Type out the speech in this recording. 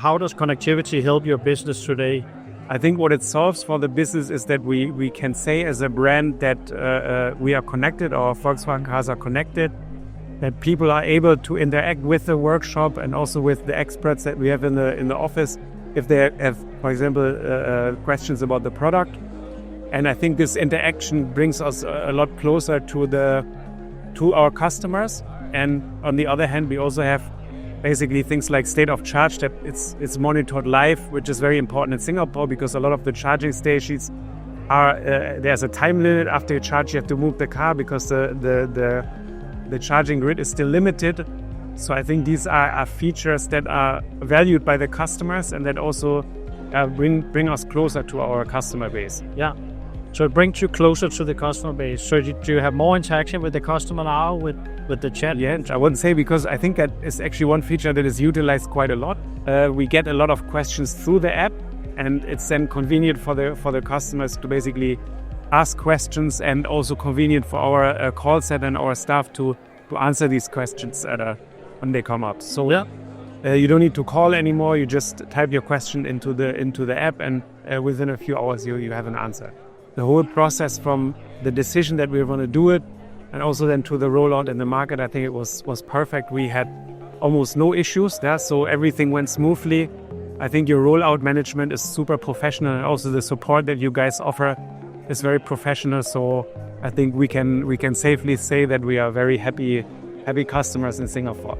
How does connectivity help your business today? I think what it solves for the business is that we can say as a brand that we are connected, our Volkswagen cars are connected, that people are able to interact with the workshop and also with the experts that we have in the office if they have, for example, questions about the product. And I think this interaction brings us a lot closer to our customers. And on the other hand, we also have basically things like state of charge that it's monitored live, which is very important in Singapore because a lot of the charging stations are there's a time limit. After you charge, you have to move the car because the charging grid is still limited. So I think these are features that are valued by the customers and that also bring us closer to our customer base. Yeah. So it brings you closer to the customer base. So do you have more interaction with the customer now with the chat? Yeah, I wouldn't say, because I think that is actually one feature that is utilized quite a lot. We get a lot of questions through the app, and it's then convenient for the customers to basically ask questions, and also convenient for our call center and our staff to answer these questions when they come up. So yeah. You don't need to call anymore. You just type your question into the app, and within a few hours you have an answer. The whole process from the decision that we want to do it and also then to the rollout in the market, I think it was perfect. We had almost no issues there, so everything went smoothly. I think your rollout management is super professional, and also the support that you guys offer is very professional. So I think we can safely say that we are very happy customers in Singapore.